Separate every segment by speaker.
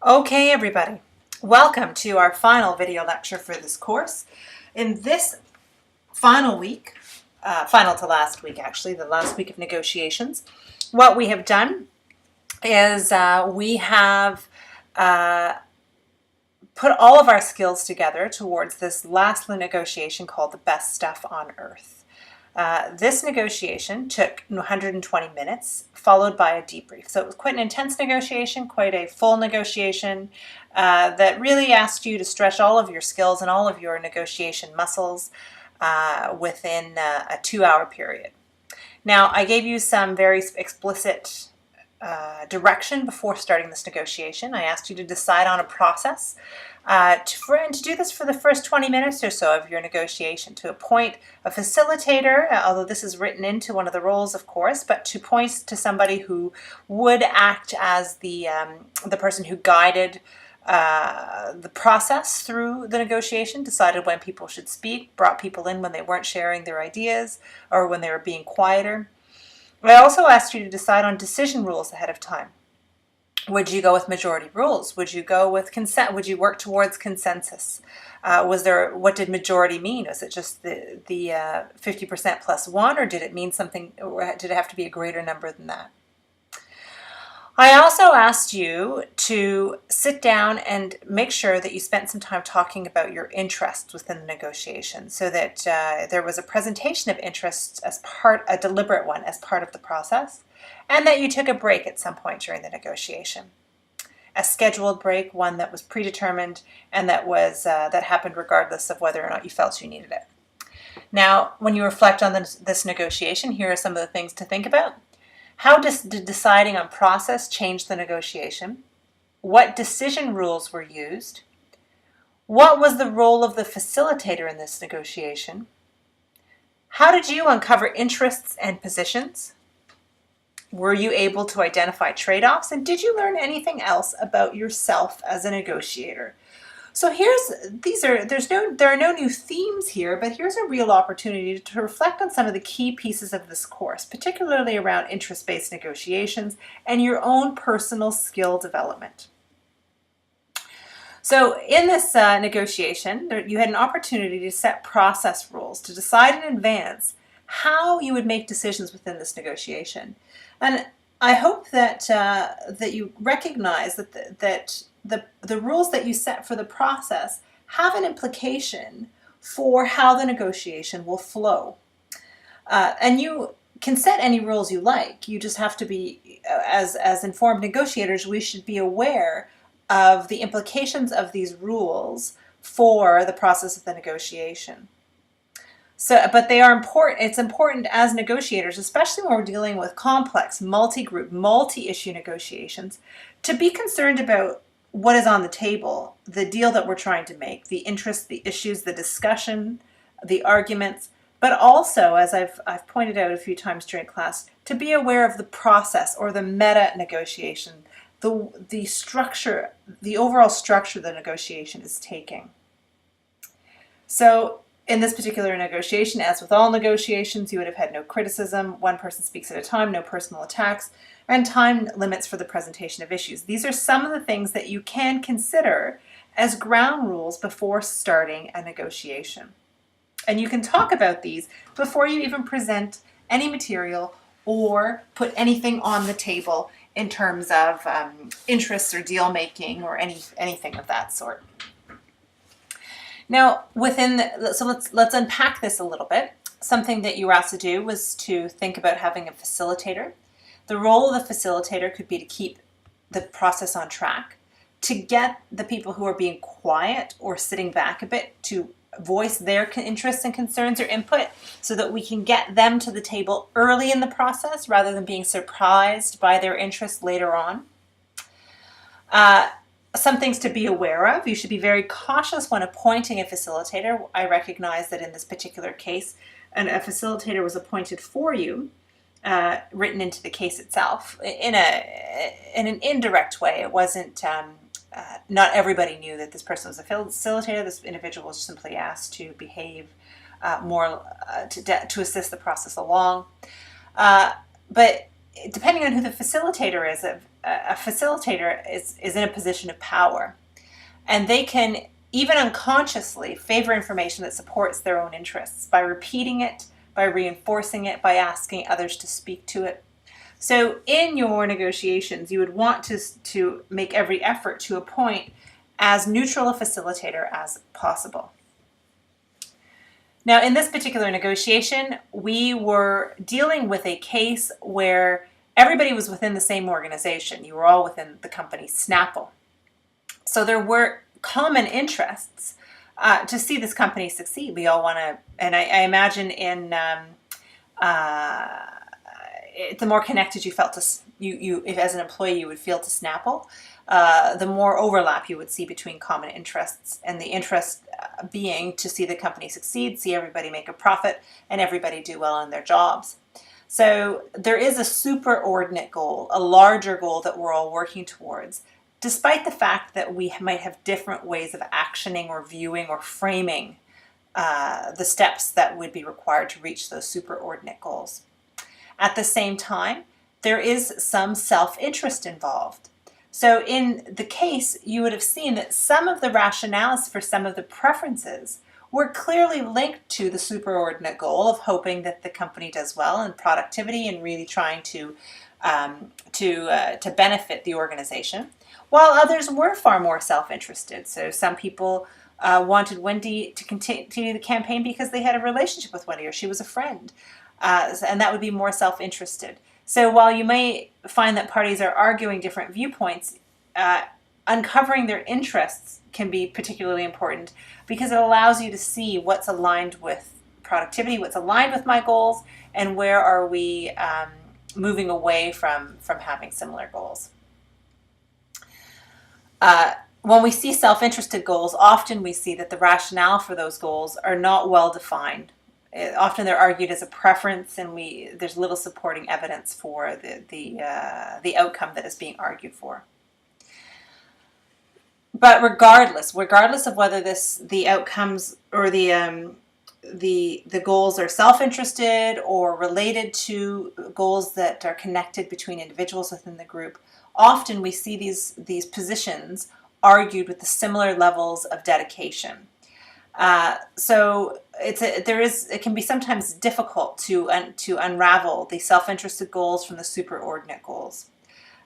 Speaker 1: Okay, everybody, welcome to our final video lecture for this course. In this final week, final to last week actually, the last week of negotiations, what we have done is we have put all of our skills together towards this last negotiation called the best stuff on earth. This negotiation took 120 minutes, followed by a debrief. So it was quite an intense negotiation, quite a full negotiation that really asked you to stretch all of your skills and all of your negotiation muscles within a 2-hour period. Now, I gave you some very explicit direction before starting this negotiation. I asked you to decide on a process to do this for the first 20 minutes or so of your negotiation, to appoint a facilitator, although this is written into one of the roles, of course, but to point to somebody who would act as the person who guided the process through the negotiation, decided when people should speak, brought people in when they weren't sharing their ideas or when they were being quieter. I also asked you to decide on decision rules ahead of time. Would you go with majority rules? Would you go with consent? Would you work towards consensus? What did majority mean? Was it just the 50% plus one, or did it mean something, or did it have to be a greater number than that? I also asked you to sit down and make sure that you spent some time talking about your interests within the negotiation, so that there was a presentation of interests as a deliberate one as part of the process, and that you took a break at some point during the negotiation. A scheduled break, one that was predetermined and that happened regardless of whether or not you felt you needed it. Now, when you reflect on this negotiation, here are some of the things to think about. How did deciding on process change the negotiation? What decision rules were used? What was the role of the facilitator in this negotiation? How did you uncover interests and positions? Were you able to identify trade-offs? And did you learn anything else about yourself as a negotiator? So there are no new themes here, but here's a real opportunity to reflect on some of the key pieces of this course, particularly around interest-based negotiations and your own personal skill development. So in this negotiation, you had an opportunity to set process rules, to decide in advance how you would make decisions within this negotiation. And I hope that you recognize that the rules that you set for the process have an implication for how the negotiation will flow. And you can set any rules you like. You just have to be, as informed negotiators, we should be aware of the implications of these rules for the process of the negotiation. But they are important. It's important as negotiators, especially when we're dealing with complex, multi-group, multi-issue negotiations, to be concerned about what is on the table, the deal that we're trying to make, the interests, the issues, the discussion, the arguments, but also, as I've pointed out a few times during class, to be aware of the process or the meta negotiation, the structure, the overall structure the negotiation is taking. So in this particular negotiation, as with all negotiations, you would have had no criticism, one person speaks at a time, no personal attacks, and time limits for the presentation of issues. These are some of the things that you can consider as ground rules before starting a negotiation. And you can talk about these before you even present any material or put anything on the table in terms of interests or deal making or anything of that sort. Now, let's unpack this a little bit. Something that you were asked to do was to think about having a facilitator. The role of the facilitator could be to keep the process on track, to get the people who are being quiet or sitting back a bit to voice their interests and concerns or input, so that we can get them to the table early in the process rather than being surprised by their interests later on. Some things to be aware of. You should be very cautious when appointing a facilitator. I recognize that in this particular case, a facilitator was appointed for you, written into the case itself. In an indirect way, it wasn't, not everybody knew that this person was a facilitator. This individual was simply asked to behave more, to assist the process along. But depending on who the facilitator is, a facilitator is in a position of power, and they can even unconsciously favor information that supports their own interests by repeating it, by reinforcing it, by asking others to speak to it. So in your negotiations, you would want to make every effort to appoint as neutral a facilitator as possible. Now, in this particular negotiation, we were dealing with a case where everybody was within the same organization. You were all within the company Snapple. So there were common interests to see this company succeed. We all want to, and I imagine the more connected you felt to you if as an employee you would feel to Snapple, the more overlap you would see between common interests, and the interest being to see the company succeed, see everybody make a profit, and everybody do well in their jobs. So there is a superordinate goal, a larger goal that we're all working towards, despite the fact that we might have different ways of actioning or viewing or framing the steps that would be required to reach those superordinate goals. At the same time, there is some self-interest involved. So in the case, you would have seen that some of the rationales for some of the preferences were clearly linked to the superordinate goal of hoping that the company does well in productivity and really trying to benefit the organization, while others were far more self-interested. So some people wanted Wendy to continue the campaign because they had a relationship with Wendy or she was a friend, and that would be more self-interested. So while you may find that parties are arguing different viewpoints, uncovering their interests can be particularly important because it allows you to see what's aligned with productivity, what's aligned with my goals, and where are we moving away from having similar goals. When we see self-interested goals, often we see that the rationale for those goals are not well defined. Often they're argued as a preference, and there's little supporting evidence for the outcome that is being argued for. But regardless of whether the outcomes or the goals are self-interested or related to goals that are connected between individuals within the group, often we see these positions argued with the similar levels of dedication. So it can be sometimes difficult to unravel the self-interested goals from the superordinate goals.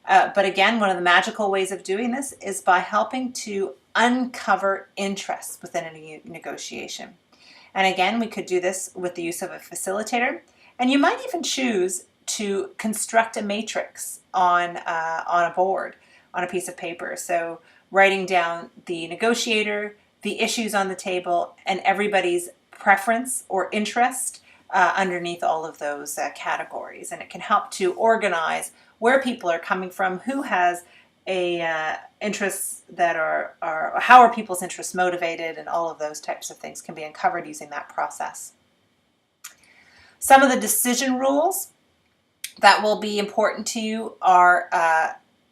Speaker 1: But again, one of the magical ways of doing this is by helping to uncover interests within a negotiation. And again, we could do this with the use of a facilitator, and you might even choose to construct a matrix on a board, on a piece of paper. So writing down the negotiator, the issues on the table, and everybody's preference or interest underneath all of those categories. And it can help to organize where people are coming from, who has interests that are how are people's interests motivated, and all of those types of things can be uncovered using that process. Some of the decision rules that will be important to you are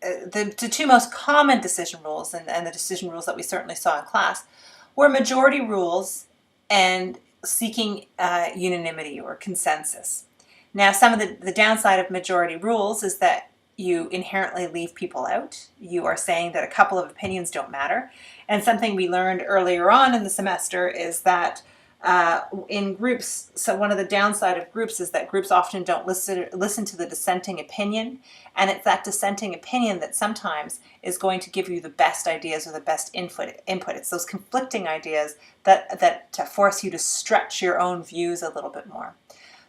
Speaker 1: the two most common decision rules, and the decision rules that we certainly saw in class, were majority rules and seeking unanimity or consensus. Now, some of the downside of majority rules is that you inherently leave people out. You are saying that a couple of opinions don't matter. And something we learned earlier on in the semester is that in groups, so one of the downside of groups is that groups often don't listen to the dissenting opinion, and it's that dissenting opinion that sometimes is going to give you the best ideas or the best input. It's those conflicting ideas that force you to stretch your own views a little bit more.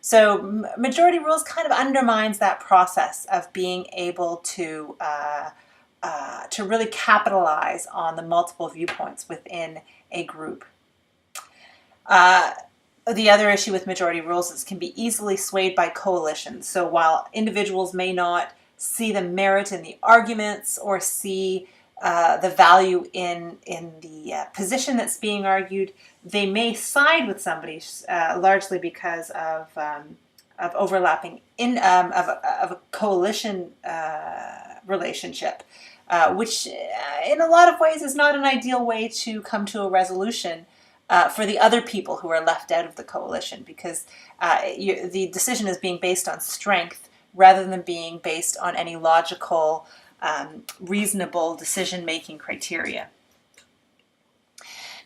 Speaker 1: So majority rules kind of undermines that process of being able to really capitalize on the multiple viewpoints within a group. The other issue with majority rules is it can be easily swayed by coalitions. So while individuals may not see the merit in the arguments or see the value in the position that's being argued, they may side with somebody largely because of overlapping of a coalition relationship, which in a lot of ways is not an ideal way to come to a resolution for the other people who are left out of the coalition, because the decision is being based on strength rather than being based on any logical, reasonable decision-making criteria.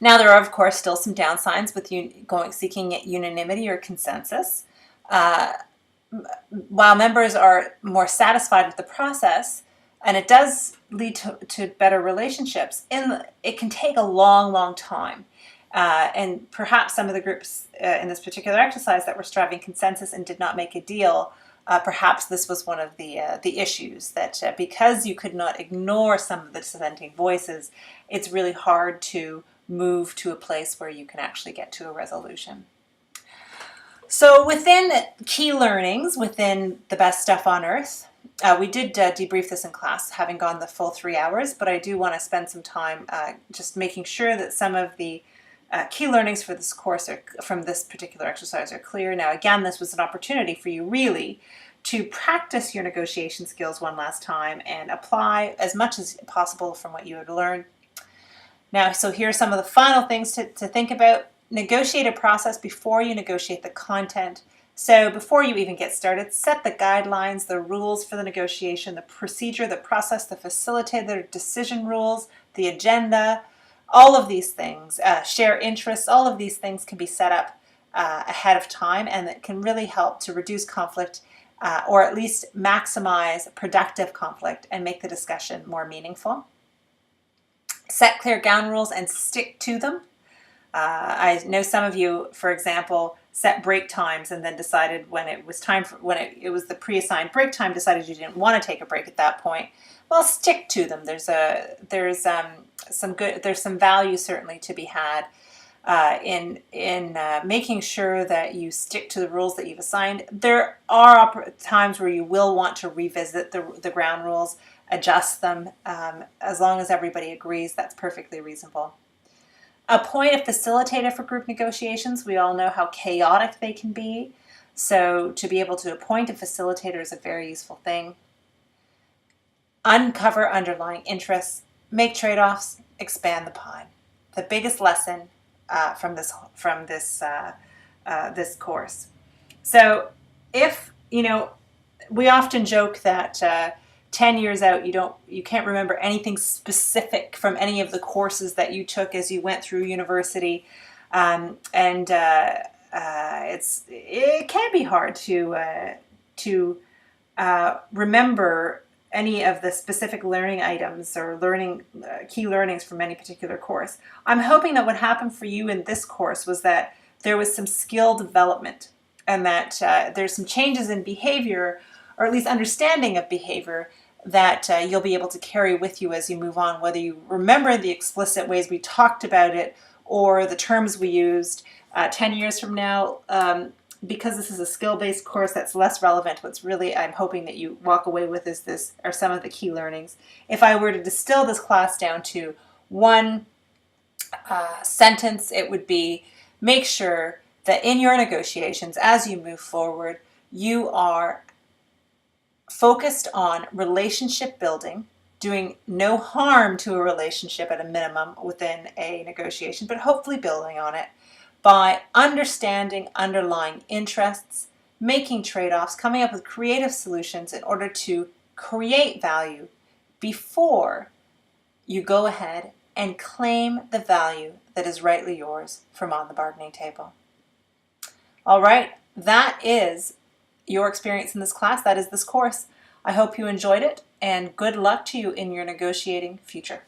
Speaker 1: Now, there are, of course, still some downsides with seeking unanimity or consensus. While members are more satisfied with the process, and it does lead to better relationships, it can take a long, long time. And perhaps some of the groups in this particular exercise that were striving consensus and did not make a deal, perhaps this was one of the issues, that because you could not ignore some of the dissenting voices, it's really hard to move to a place where you can actually get to a resolution. So within key learnings, within the best stuff on earth, we did debrief this in class, having gone the full 3 hours, but I do want to spend some time just making sure that some of the key learnings for this course from this particular exercise are clear. Now, again, this was an opportunity for you really to practice your negotiation skills one last time and apply as much as possible from what you had learned. Now, so here are some of the final things to think about. Negotiate a process before you negotiate the content. So before you even get started, set the guidelines, the rules for the negotiation, the procedure, the process, the facilitator, decision rules, the agenda, all of these things, share interests, all of these things can be set up ahead of time, and it can really help to reduce conflict or at least maximize productive conflict and make the discussion more meaningful. Set clear ground rules and stick to them. I know some of you, for example, set break times and then decided when it was time for, when it was the pre-assigned break time, decided you didn't want to take a break at that point. Well, stick to them. There's some value certainly to be had in making sure that you stick to the rules that you've assigned. There are times where you will want to revisit the ground rules, adjust them. As long as everybody agrees, that's perfectly reasonable. Appoint a facilitator for group negotiations. We all know how chaotic they can be. So to be able to appoint a facilitator is a very useful thing. Uncover underlying interests, make trade-offs, expand the pie. The biggest lesson from this course. So if, we often joke that 10 years out, you can't remember anything specific from any of the courses that you took as you went through university, it can be hard to remember any of the specific learning items or key learnings from any particular course. I'm hoping that what happened for you in this course was that there was some skill development, and that there's some changes in behavior, or at least understanding of behavior, that you'll be able to carry with you as you move on, whether you remember the explicit ways we talked about it or the terms we used 10 years from now. Because this is a skill-based course, that's less relevant. What's really I'm hoping that you walk away with are some of the key learnings. If I were to distill this class down to one sentence, it would be: make sure that in your negotiations, as you move forward, you are focused on relationship building, doing no harm to a relationship at a minimum within a negotiation, but hopefully building on it by understanding underlying interests, making trade-offs, coming up with creative solutions in order to create value before you go ahead and claim the value that is rightly yours from on the bargaining table. All right, that is your experience in this class. That is this course. I hope you enjoyed it, and good luck to you in your negotiating future.